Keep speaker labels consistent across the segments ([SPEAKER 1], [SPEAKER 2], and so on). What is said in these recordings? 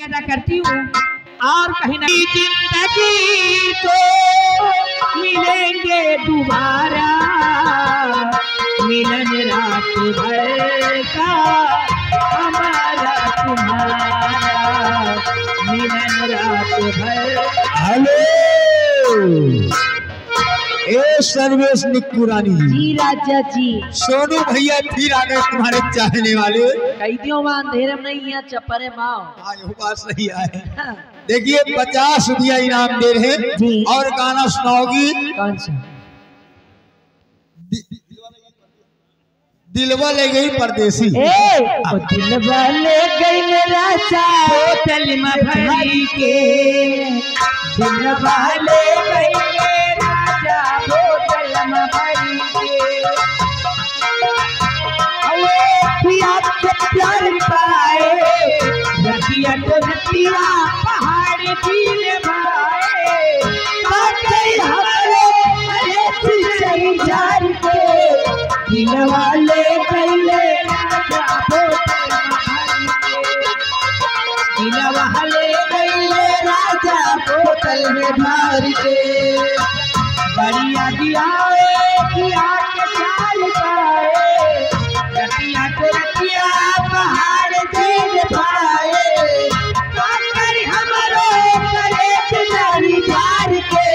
[SPEAKER 1] क्या करती हूँ और कहीं ना जिंदगी तो मिलेंगे दोबारा, मिलन रात भर का हमारा तुम्हारा, मिलन रात भर।
[SPEAKER 2] हेलो ए सर्वेश निकुरानी
[SPEAKER 1] जी राजा जी।
[SPEAKER 2] सोनू भैया फिर आ गए तुम्हारे चाहने वाले।
[SPEAKER 1] कैदियों में अंधेरे में नहीं है चप्परे माओ।
[SPEAKER 2] आज वो बात सही है। देखिए 50 रुपया इनाम दे रहे हैं और गाना सुनाओगी।
[SPEAKER 1] कौन सा?
[SPEAKER 2] दिलवा ले गई परदेसी।
[SPEAKER 1] दिलवा ले गई राजा बोतल में भरी के, दिलवा ले गई राजा बोतल में भरी के, पिया के प्यार पाए रतिया तो रतिया पहाड़ पीले भाए, काटे हमारे चली जार के, दिलवा ले गईले राजा बोतल में भरी के, दिलवा ले गईले राजा बोतल में भरी के, बढ़िया दिया किया के चाल पाए रतिया तो रतिया पहाड़ दिल भाए, काकर हमारो करे चली जार के,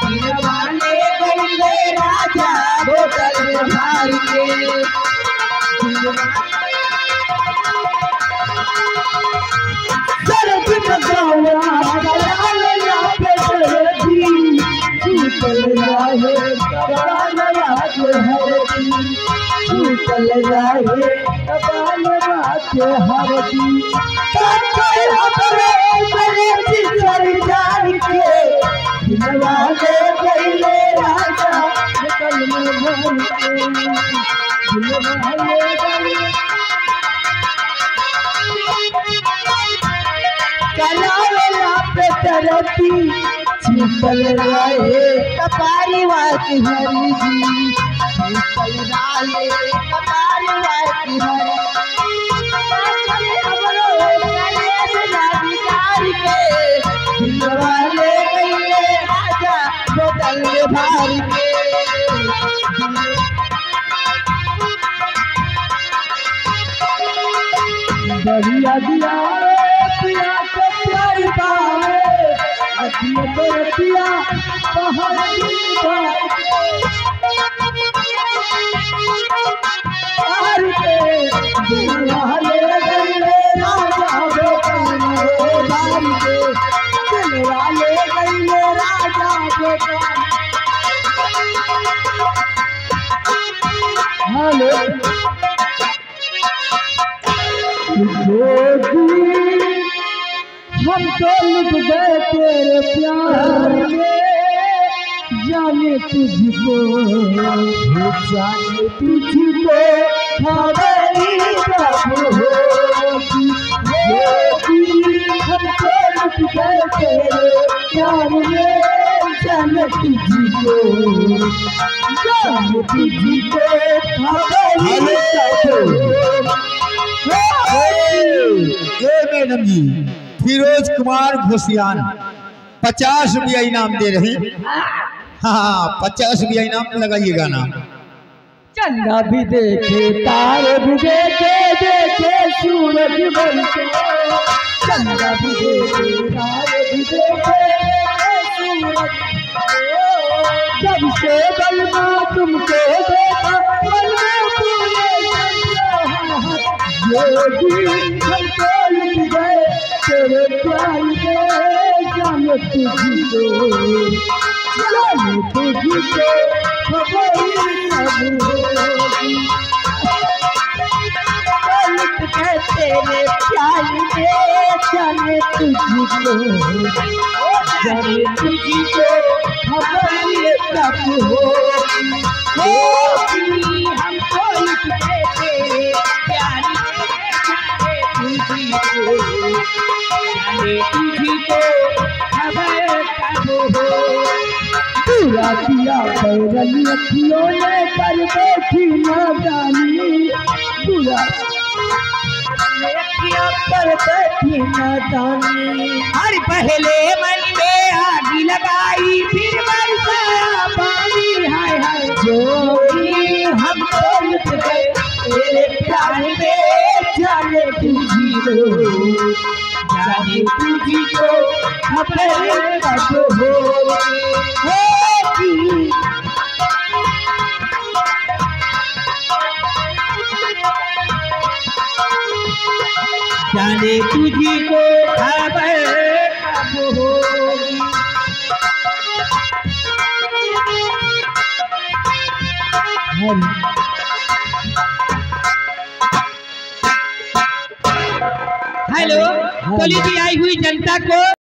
[SPEAKER 1] दिलवा ले गईले राजा बोतल में भरी के, सरद बगावा गला पे सरदी छूटल रहे कबाल रात हरदी, छूटल रहे कबाल रात हरदी, काकर हमरे करे चली जार के, दिलवा ले गईले राजा बोतल में भरी के, दिलवा ले गईले कलावेला पे तरती छूटल रहे कपारी वाती हरी जी, छूटल रहे कपारी वाती हरी, हमरो कलेश लागिकार के, दिलवा ले गईले राजा बोतल में भरी के, बढ़िया दिया पिया के प्यार पाए रतिया तो रतिया पहाड़ी पार के, दिलवा ले गईले राजा बोतल में भरी के, दिलवा ले गईले राजा बोतल। हेलो हम तो लुट गए तेरे प्यार में, जाने तुझको जाने तुझको हमारी कब होगी, हम तो लुट गए तेरे प्यार में, जाने तुझको हमारी कब।
[SPEAKER 2] मैडम जी फिरोज कुमार घोसियान 50 रुपया इनाम दे रहे हैं। हाँ 50 रुपया इनाम लगाइए गाना।
[SPEAKER 1] चंदा भी देखे तारे भी देखे देखे सूरज बनके, चंदा भी देखे तारे भी देखे सूरज, जब से बलमा तुमको देखा बलमा हमको लुट गए तेरे प्यार में, जाने तुझको खबर होगी, लुट गए तेरे प्यार में, जाने तुझको खबर कब होगी, हमको लुट गए तेरे प्यार खबर कब हो, पूरा किया बैरन अखियों ने कर बैठी न जानी, पूरा पर बैठी नादानी। अरे पहले मन में आग लगाई फिर बरसाया पानी। हाय हाय जोगी हम तो लुट गए तेरे प्यार में। जाने तुझी को जाने तुझी को खबर कब होगी। जाने तुझी को खबर कब होगी। हेलो, पुलिस आई हुई जनता को